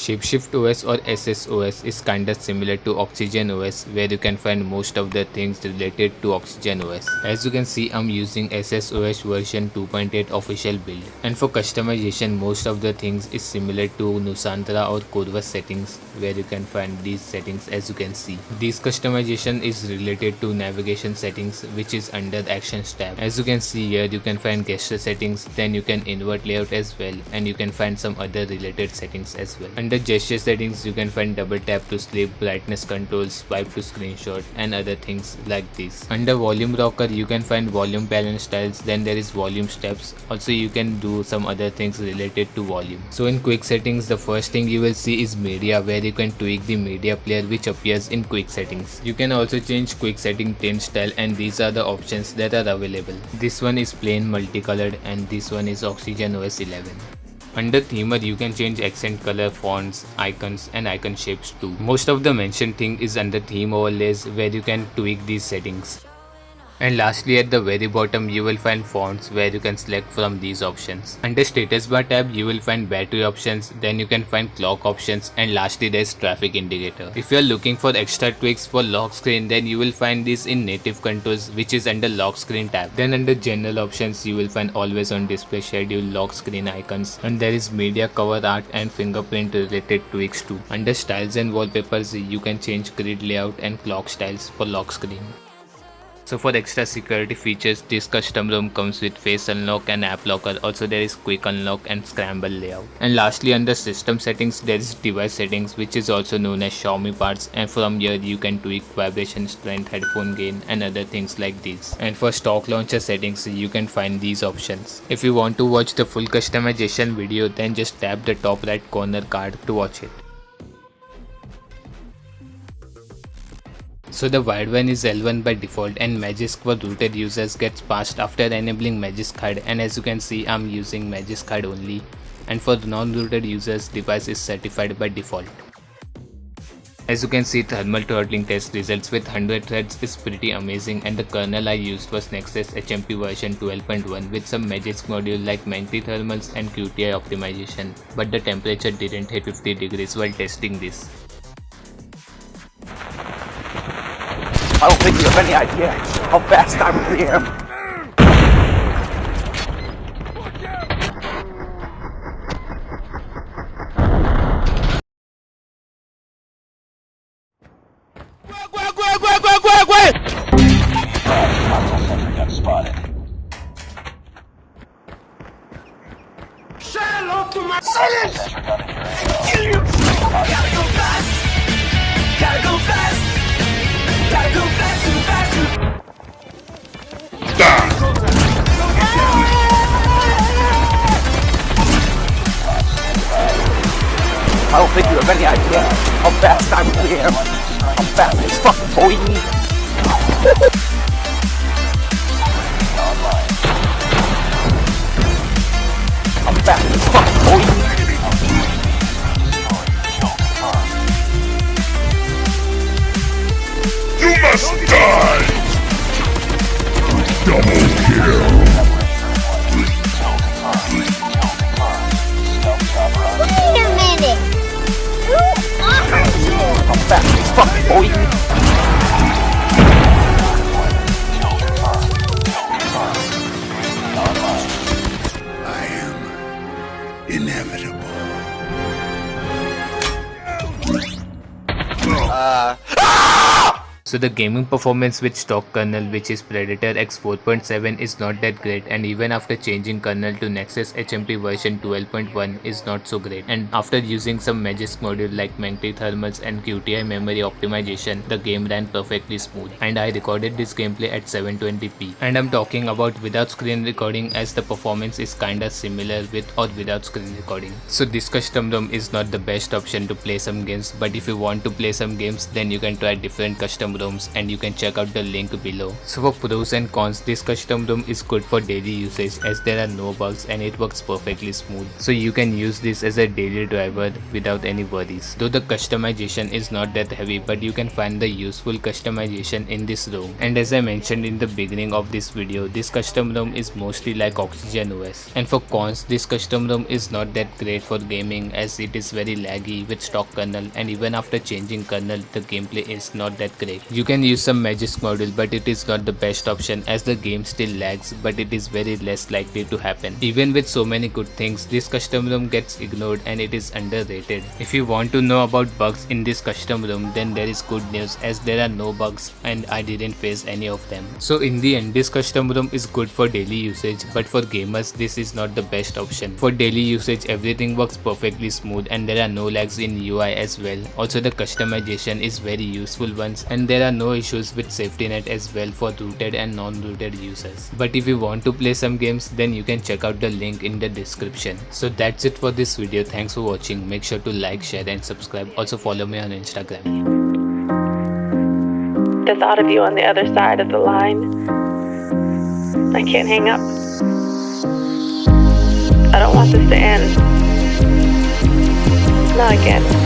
Shapeshift OS or SSOS is kinda similar to Oxygen OS, where you can find most of the things related to Oxygen OS. As you can see, I'm using SSOS version 2.8 official build. And for customization, most of the things is similar to Nusantara or Corvus settings, where you can find these settings as you can see. This customization is related to navigation settings, which is under Actions tab. As you can see here, you can find gesture settings, then you can invert layout as well, and you can find some other related settings as well. Under gesture settings, you can find double tap to sleep, brightness controls, swipe to screenshot, and other things like this. Under volume rocker, you can find volume balance styles, then there is volume steps. Also, you can do some other things related to volume. So in quick settings, the first thing you will see is media, where you can tweak the media player which appears in quick settings. You can also change quick setting tint style, and these are the options that are available. This one is plain multicolored, and this one is Oxygen OS 11. Under themer, you can change accent color, fonts, icons, and icon shapes too. Most of the mentioned thing is under theme overlays, where you can tweak these settings. And lastly, at the very bottom, you will find fonts, where you can select from these options. Under status bar tab, you will find battery options, then you can find clock options, and lastly there is traffic indicator. If you are looking for extra tweaks for lock screen, then you will find this in native controls, which is under lock screen tab. Then under general options, you will find always on display schedule, lock screen icons, and there is media cover art and fingerprint related tweaks too. Under styles and wallpapers, you can change grid layout and clock styles for lock screen. So for extra security features, this custom ROM comes with face unlock and app locker. Also there is quick unlock and scramble layout. And lastly, under system settings, there is device settings, which is also known as Xiaomi parts, and from here you can tweak vibration strength, headphone gain, and other things like these. And for stock launcher settings, you can find these options. If you want to watch the full customization video, then just tap the top right corner card to watch it. So the Widevine is L1 by default, and Magisk for rooted users gets passed after enabling Magisk HUD, and as you can see, I'm using Magisk HUD only, and for non-rooted users, device is certified by default. As you can see, thermal throttling test results with 100 threads is pretty amazing, and the kernel I used was Nexus HMP version 12.1 with some Magisk module like Menti thermals and QTI optimization, but the temperature didn't hit 50 degrees while testing this. I don't think you have any idea how fast I really am. Spotted. Say hello to my silence! Kill you! Gotta go fast! Gotta go fast! Gotta go fast, too fast, too I don't think you have any idea how fast I really am. I'm fast as fuck, boy. I'm fast as fuck, boy. You must die! Double kill! Wait a minute! Who are you? I'm fast as fuck, boy. I am inevitable. So the gaming performance with stock kernel, which is Predator X 4.7, is not that great, and even after changing kernel to Nexus HMP version 12.1 is not so great, and after using some Magisk module like Menti thermals and QTI memory optimization, the game ran perfectly smooth, and I recorded this gameplay at 720p. And I'm talking about without screen recording, as the performance is kinda similar with or without screen recording. So this custom ROM is not the best option to play some games, but if you want to play some games, then you can try different custom ROM ROMs, and you can check out the link below. So for pros and cons, this custom ROM is good for daily usage as there are no bugs and it works perfectly smooth. So you can use this as a daily driver without any worries. Though the customization is not that heavy, but you can find the useful customization in this ROM. And as I mentioned in the beginning of this video, this custom ROM is mostly like Oxygen OS. And for cons, this custom ROM is not that great for gaming as it is very laggy with stock kernel, and even after changing kernel the gameplay is not that great. You can use some Magisk module, but it is not the best option as the game still lags, but it is very less likely to happen. Even with so many good things, this custom ROM gets ignored and it is underrated. If you want to know about bugs in this custom ROM, then there is good news as there are no bugs and I didn't face any of them. So in the end, this custom ROM is good for daily usage, but for gamers this is not the best option. For daily usage everything works perfectly smooth and there are no lags in UI as well. Also the customization is very useful once, and there are no issues with safety net as well for rooted and non-rooted users. But if you want to play some games, then you can check out the link in the description. So that's it for this video. Thanks for watching. Make sure to like, share and subscribe. Also follow me on Instagram. The thought of you on the other side of the line. I can't hang up. I don't want this to end. Not again.